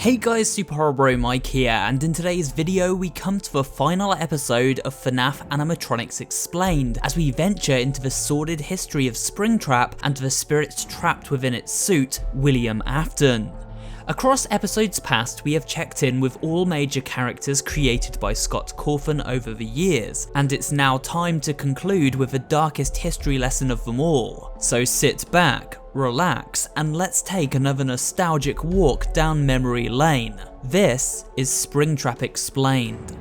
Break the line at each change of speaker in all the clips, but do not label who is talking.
Hey guys, SuperHorrorBro Mike here, and in today's video we come to the final episode of FNAF Animatronics Explained, as we venture into the sordid history of Springtrap and the spirits trapped within its suit, William Afton. Across episodes past, we have checked in with all major characters created by Scott Cawthon over the years, and it's now time to conclude with the darkest history lesson of them all. So sit back, relax, and let's take another nostalgic walk down memory lane. This is Springtrap Explained.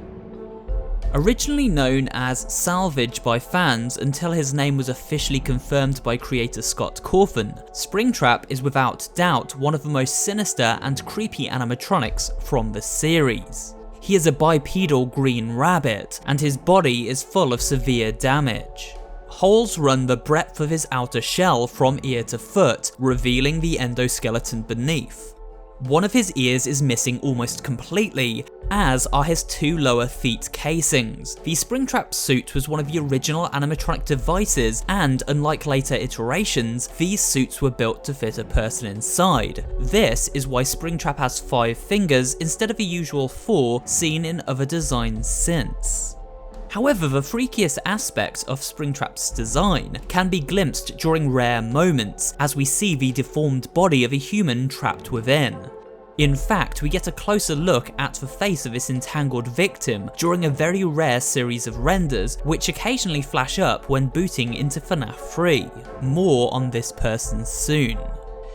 Originally known as Salvage by fans until his name was officially confirmed by creator Scott Cawthon, Springtrap is without doubt one of the most sinister and creepy animatronics from the series. He is a bipedal green rabbit, and his body is full of severe damage. Holes run the breadth of his outer shell from ear to foot, revealing the endoskeleton beneath. One of his ears is missing almost completely, as are his two lower feet casings. The Springtrap suit was one of the original animatronic devices, and unlike later iterations, these suits were built to fit a person inside. This is why Springtrap has 5 fingers instead of the usual 4 seen in other designs since. However, the freakiest aspect of Springtrap's design can be glimpsed during rare moments, as we see the deformed body of a human trapped within. In fact, we get a closer look at the face of this entangled victim during a very rare series of renders, which occasionally flash up when booting into FNAF 3. More on this person soon.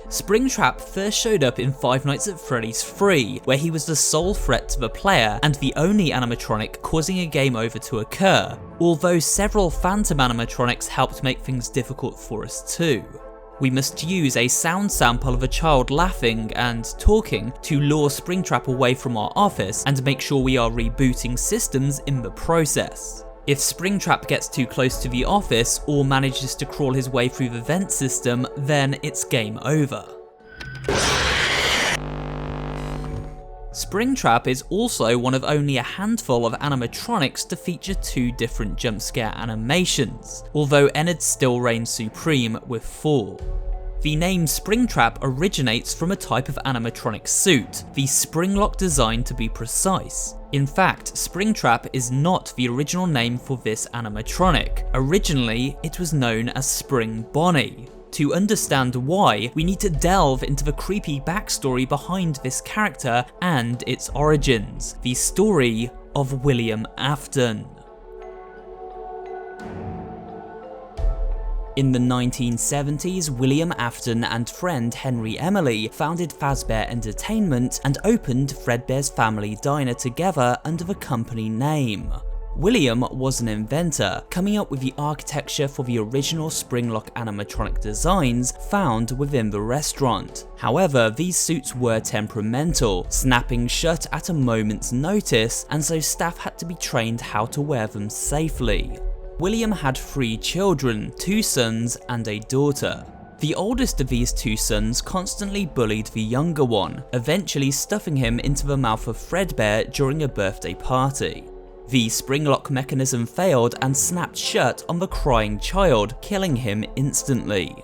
Springtrap first showed up in Five Nights at Freddy's 3, where he was the sole threat to the player and the only animatronic causing a game over to occur, although several phantom animatronics helped make things difficult for us too. We must use a sound sample of a child laughing and talking to lure Springtrap away from our office and make sure we are rebooting systems in the process. If Springtrap gets too close to the office or manages to crawl his way through the vent system, then it's game over. Springtrap is also one of only a handful of animatronics to feature 2 different jump scare animations, although Ennard still reigns supreme with 4. The name Springtrap originates from a type of animatronic suit, the Springlock design to be precise. In fact, Springtrap is not the original name for this animatronic. Originally, it was known as Spring Bonnie. To understand why, we need to delve into the creepy backstory behind this character and its origins, the story of William Afton. In the 1970s, William Afton and friend Henry Emily founded Fazbear Entertainment and opened Fredbear's Family Diner together under the company name. William was an inventor, coming up with the architecture for the original Springlock animatronic designs found within the restaurant. However, these suits were temperamental, snapping shut at a moment's notice, and so staff had to be trained how to wear them safely. William had 3 children, 2 sons and a daughter. The oldest of these 2 sons constantly bullied the younger one, eventually stuffing him into the mouth of Fredbear during a birthday party. The Springlock mechanism failed and snapped shut on the crying child, killing him instantly.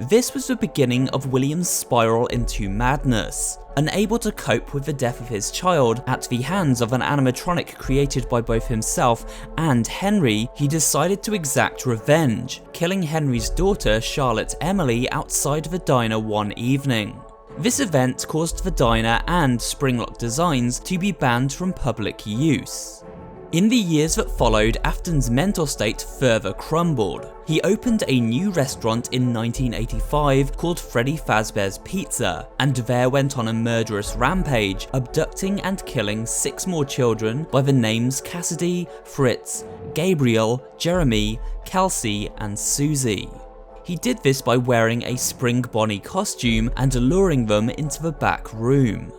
This was the beginning of William's spiral into madness. Unable to cope with the death of his child at the hands of an animatronic created by both himself and Henry, he decided to exact revenge, killing Henry's daughter Charlotte Emily outside the diner one evening. This event caused the diner and Springlock designs to be banned from public use. In the years that followed, Afton's mental state further crumbled. He opened a new restaurant in 1985 called Freddy Fazbear's Pizza, and there went on a murderous rampage, abducting and killing 6 more children by the names Cassidy, Fritz, Gabriel, Jeremy, Kelsey, and Susie. He did this by wearing a Spring Bonnie costume and luring them into the back room.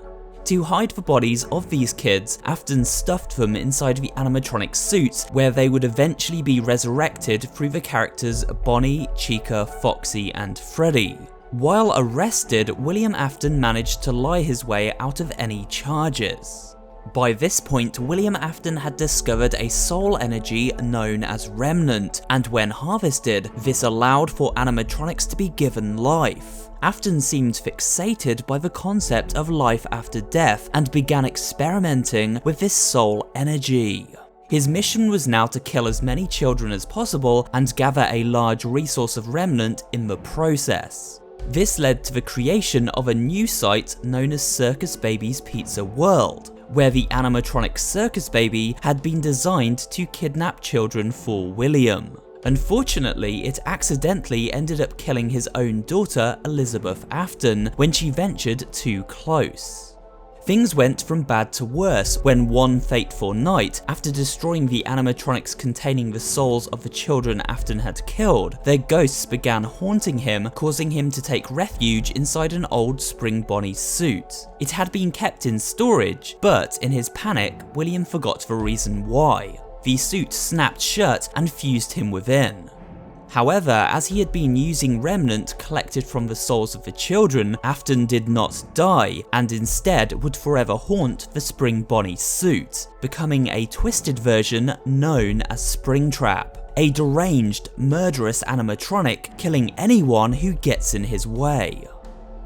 To hide the bodies of these kids, Afton stuffed them inside the animatronic suits, where they would eventually be resurrected through the characters Bonnie, Chica, Foxy, and Freddy. While arrested, William Afton managed to lie his way out of any charges. By this point, William Afton had discovered a soul energy known as Remnant, and when harvested, this allowed for animatronics to be given life. Afton seemed fixated by the concept of life after death and began experimenting with this soul energy. His mission was now to kill as many children as possible and gather a large resource of Remnant in the process. This led to the creation of a new site known as Circus Baby's Pizza World, where the animatronic Circus Baby had been designed to kidnap children for William. Unfortunately, it accidentally ended up killing his own daughter, Elizabeth Afton, when she ventured too close. Things went from bad to worse when one fateful night, after destroying the animatronics containing the souls of the children Afton had killed, their ghosts began haunting him, causing him to take refuge inside an old Spring Bonnie suit. It had been kept in storage, but in his panic, William forgot the reason why. The suit snapped shut and fused him within. However, as he had been using Remnant collected from the souls of the children, Afton did not die, and instead would forever haunt the Spring Bonnie suit, becoming a twisted version known as Springtrap, a deranged, murderous animatronic killing anyone who gets in his way.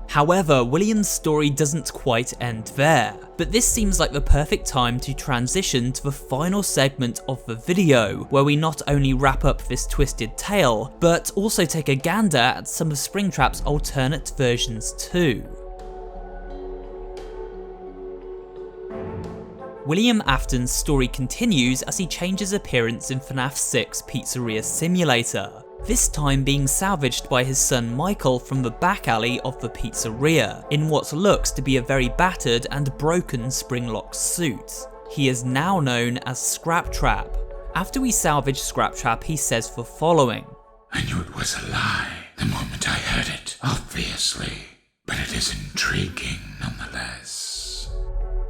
However, William's story doesn't quite end there, but this seems like the perfect time to transition to the final segment of the video, where we not only wrap up this twisted tale, but also take a gander at some of Springtrap's alternate versions too. William Afton's story continues as he changes appearance in FNAF 6 Pizzeria Simulator, this time being salvaged by his son Michael from the back alley of the pizzeria, in what looks to be a very battered and broken Springlock suit. He is now known as Scraptrap. After we salvage Scraptrap, he says the following:
"I knew it was a lie the moment I heard it, obviously, but it is intriguing nonetheless."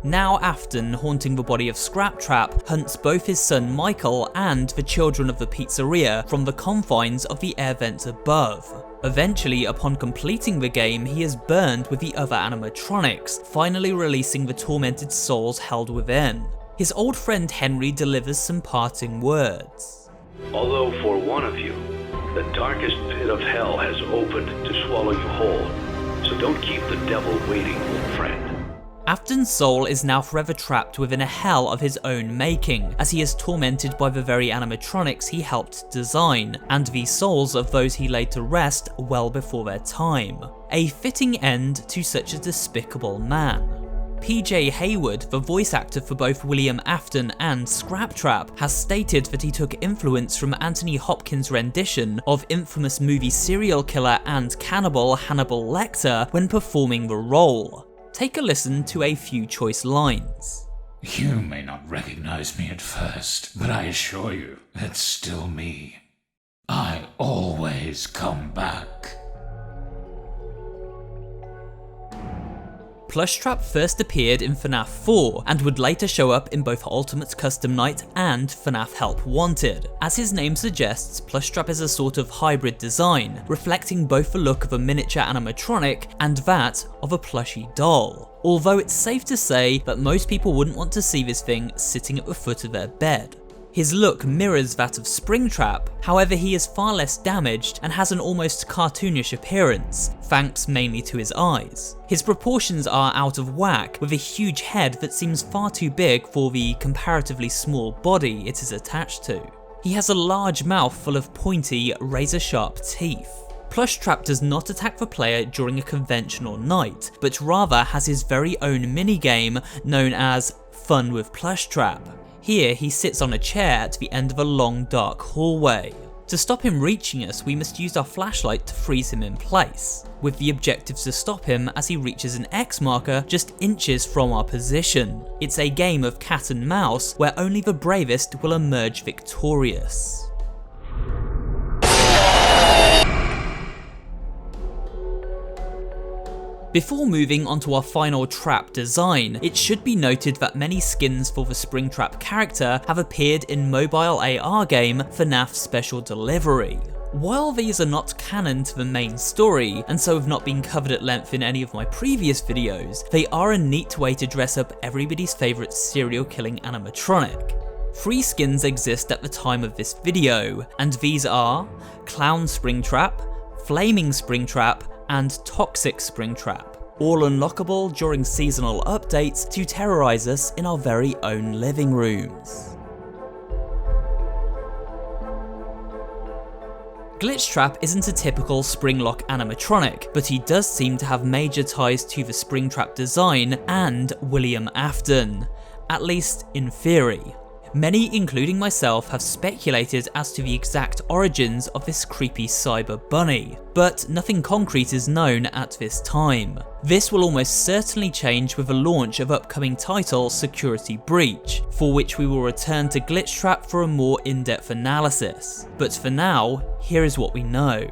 Now Afton, haunting the body of Scraptrap, hunts both his son Michael and the children of the pizzeria from the confines of the air vents above. Eventually, upon completing the game, he is burned with the other animatronics, finally releasing the tormented souls held within. His old friend Henry delivers some parting words.
"Although for one of you, the darkest pit of hell has opened to swallow you whole, so don't keep the devil waiting, old friend."
Afton's soul is now forever trapped within a hell of his own making, as he is tormented by the very animatronics he helped design, and the souls of those he laid to rest well before their time. A fitting end to such a despicable man. PJ Hayward, the voice actor for both William Afton and Scraptrap, has stated that he took influence from Anthony Hopkins' rendition of infamous movie serial killer and cannibal Hannibal Lecter when performing the role. Take a listen to a few choice lines.
"You may not recognize me at first, but I assure you, it's still me. I always come back."
Plushtrap first appeared in FNAF 4 and would later show up in both Ultimate Custom Night and FNAF Help Wanted. As his name suggests, Plushtrap is a sort of hybrid design, reflecting both the look of a miniature animatronic and that of a plushy doll. Although it's safe to say that most people wouldn't want to see this thing sitting at the foot of their bed. His look mirrors that of Springtrap, however he is far less damaged and has an almost cartoonish appearance, thanks mainly to his eyes. His proportions are out of whack, with a huge head that seems far too big for the comparatively small body it is attached to. He has a large mouth full of pointy, razor-sharp teeth. Plushtrap does not attack the player during a conventional night, but rather has his very own minigame known as Fun with Plushtrap. Here he sits on a chair at the end of a long dark hallway. To stop him reaching us, we must use our flashlight to freeze him in place, with the objective to stop him as he reaches an X marker just inches from our position. It's a game of cat and mouse where only the bravest will emerge victorious. Before moving on to our final trap design, it should be noted that many skins for the Springtrap character have appeared in mobile AR game FNAF Special Delivery. While these are not canon to the main story, and so have not been covered at length in any of my previous videos, they are a neat way to dress up everybody's favourite serial killing animatronic. 3 skins exist at the time of this video, and these are Clown Springtrap, Flaming Springtrap, and Toxic Springtrap, all unlockable during seasonal updates to terrorise us in our very own living rooms. Glitchtrap isn't a typical Springlock animatronic, but he does seem to have major ties to the Springtrap design and William Afton, at least in theory. Many, including myself, have speculated as to the exact origins of this creepy cyber bunny, but nothing concrete is known at this time. This will almost certainly change with the launch of upcoming title Security Breach, for which we will return to Glitchtrap for a more in-depth analysis. But for now, here is what we know.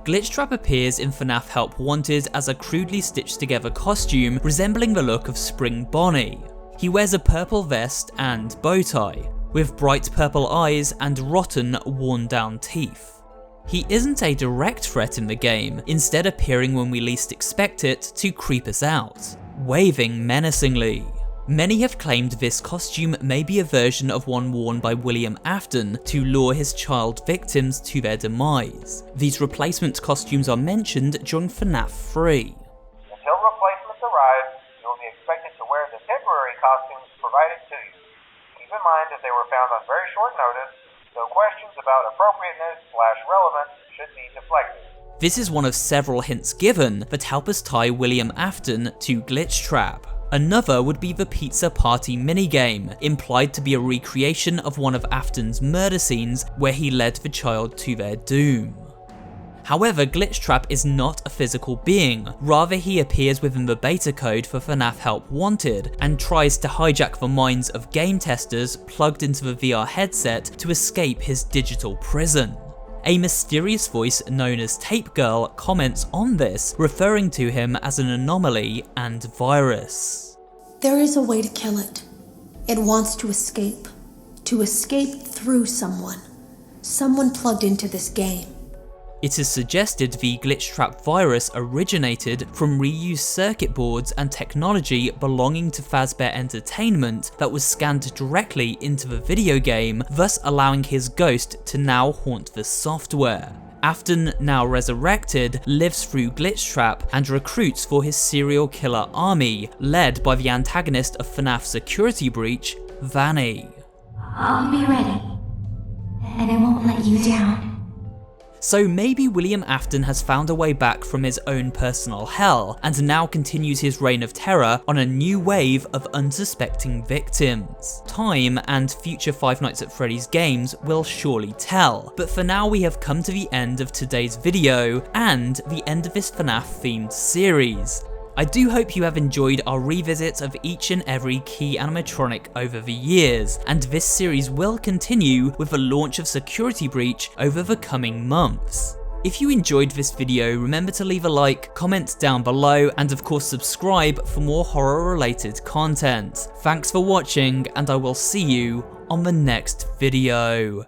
Glitchtrap appears in FNAF Help Wanted as a crudely stitched together costume resembling the look of Spring Bonnie. He wears a purple vest and bow tie, with bright purple eyes and rotten, worn down teeth. He isn't a direct threat in the game, instead appearing when we least expect it to creep us out, waving menacingly. Many have claimed this costume may be a version of one worn by William Afton to lure his child victims to their demise. These replacement costumes are mentioned during FNAF 3.
Until replacements arrive, you will be expected to wear the temporary costumes provided to you. Keep in mind that they were found on very short notice, so questions about appropriateness/relevance should be deflected.
This is one of several hints given that help us tie William Afton to Glitchtrap. Another would be the Pizza Party minigame, implied to be a recreation of one of Afton's murder scenes where he led the child to their doom. However, Glitchtrap is not a physical being, rather he appears within the beta code for FNAF Help Wanted and tries to hijack the minds of game testers plugged into the VR headset to escape his digital prison. A mysterious voice known as Tape Girl comments on this, referring to him as an anomaly and virus.
There is a way to kill it. It wants to escape through someone plugged into this game.
It is suggested the Glitchtrap virus originated from reused circuit boards and technology belonging to Fazbear Entertainment that was scanned directly into the video game, thus allowing his ghost to now haunt the software. Afton, now resurrected, lives through Glitchtrap and recruits for his serial killer army, led by the antagonist of FNAF Security Breach, Vanny.
I'll be ready, and I won't let you down.
So maybe William Afton has found a way back from his own personal hell, and now continues his reign of terror on a new wave of unsuspecting victims. Time and future Five Nights at Freddy's games will surely tell, but for now we have come to the end of today's video, and the end of this FNAF themed series. I do hope you have enjoyed our revisit of each and every key animatronic over the years, and this series will continue with the launch of Security Breach over the coming months. If you enjoyed this video, remember to leave a like, comment down below, and of course subscribe for more horror related content. Thanks for watching, and I will see you on the next video.